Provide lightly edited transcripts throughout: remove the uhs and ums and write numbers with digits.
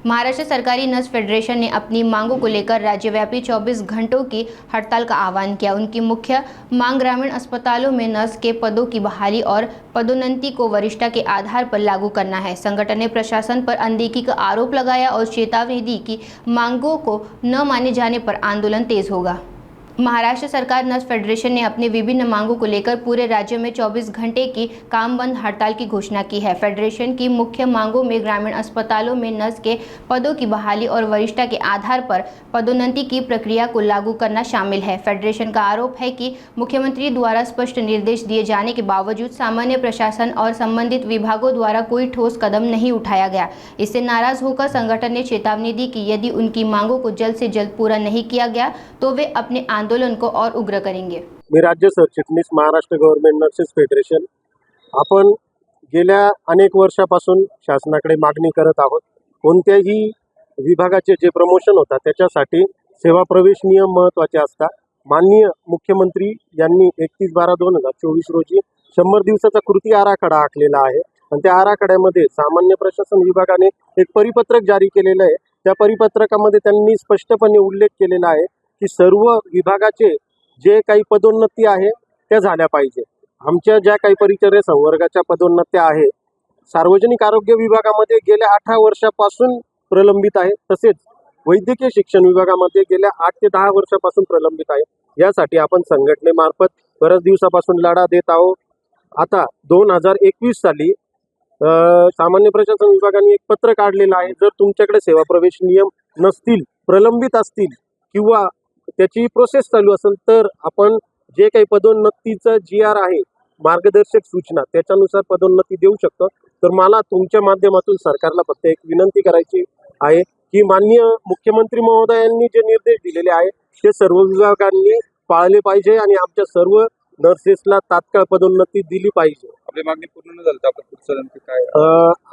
महाराष्ट्र सरकारी nurse federation ने अपनी मांगों को लेकर राज्यव्यापी 24 घंटों की हड़ताल का आह्वान किया। उनकी मुख्य मांग ग्रामीण अस्पतालों में नर्स के पदों की बहाली और पदोन्नति को वरिष्ठता के आधार पर लागू करना है। संगठन ने प्रशासन पर अनदेखी का आरोप लगाया और चेतावनी दी कि मांगों को न माने जाने पर आंदोलन तेज होगा। महाराष्ट्र सरकार नर्स फेडरेशन ने अपनी विभिन्न मांगों को लेकर पूरे राज्य में 24 घंटे की काम बंद हड़ताल की घोषणा की है। फेडरेशन की मुख्य मांगों में ग्रामीण अस्पतालों में नर्स के पदों की बहाली और वरिष्ठता के आधार पर पदोन्नति की प्रक्रिया को लागू करना शामिल है। फेडरेशन का आरोप है कि मुख्यमंत्री द्वारा स्पष्ट निर्देश दिए जाने के बावजूद सामान्य प्रशासन और संबंधित विभागों द्वारा कोई ठोस कदम नहीं उठाया गया। इससे नाराज होकर संगठन ने चेतावनी दी कि यदि उनकी मांगों को जल्द से जल्द पूरा नहीं किया गया तो वे अपने आंदोलन को और उग्र करेंगे। मी राज्य सरचिटणीस महाराष्ट्र गव्हर्नमेंट नर्सेस फेडरेशन। आपण गेल्या अनेक वर्षापासून शासनाकडे मागणी करत आहोत। कोणत्याही विभागाचे जे प्रमोशन होतात त्याच्यासाठी सेवा प्रवेश नियम महत्त्वाचे असतात। माननीय मुख्यमंत्री यांनी 31/12/2024 रोजी 100 दिवसाचा कृती आराखडा आखलेला आहे आणि त्या आराखड्यामध्ये सामान्य प्रशासन विभागाने एक परिपत्रक जारी केलेलं आहे। त्या परिपत्रकामध्ये त्यांनी स्पष्टपणे उल्लेख केलेला आहे की सर्व विभागाचे जे काही पदोन्नती आहे त्या झाल्या पाहिजे। आमच्या ज्या काही परिचर्या संवर्गाच्या पदोन्नत्या आहे सार्वजनिक आरोग्य विभागामध्ये गेल्या 18 वर्षापासून प्रलंबित आहे, तसेच वैद्यकीय शिक्षण विभागामध्ये गेल्या 8 ते 10 वर्षापासून प्रलंबित आहे। यासाठी आपण संघटनेमार्फत बऱ्याच दिवसापासून लढा देत आहोत। आता 2021 साली सामान्य प्रशासन विभागाने एक पत्र काढलेलं आहे, जर तुमच्याकडे सेवा प्रवेश नियम नसतील, प्रलंबित असतील किंवा त्याची प्रोसेस चालू असेल तर आपण जे काही पदोन्नतीचं GR आहे मार्गदर्शक सूचना त्याच्यानुसार पदोन्नती देऊ शकतो। तर मला तुमच्या माध्यमातून सरकारला फक्त एक विनंती करायची आहे की माननीय मुख्यमंत्री महोदयांनी जे निर्देश दिलेले आहे ते सर्व विभागांनी पाळले पाहिजे आणि आमच्या सर्व नर्सेसला तात्काळ पदोन्नती दिली पाहिजे। आपली मागणी पूर्ण न झाली तर आपण पुढचं नेमकं काय?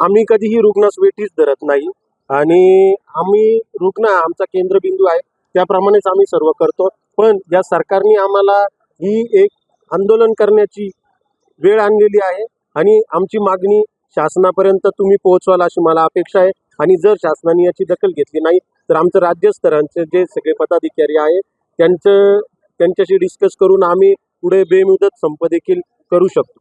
आम्ही कधीही रुग्णास वेठीस धरत नाही आणि आम्ही रुग्ण आमचा केंद्रबिंदू आहे, त्याप्रमाणेच आम्ही सर्व करतो। पण या सरकारने आम्हाला ही एक आंदोलन करण्याची वेळ आणलेली आहे आणि आमची मागणी शासनापर्यंत तुम्ही पोहोचवाल अशी मला अपेक्षा आहे। आणि जर शासनाने याची दखल घेतली नाही तर आमचं राज्यस्तरांचे जे सगळे पदाधिकारी आहे त्यांच्याशी डिस्कस करून आम्ही पुढे बेमुदत संप देखील करू शकतो।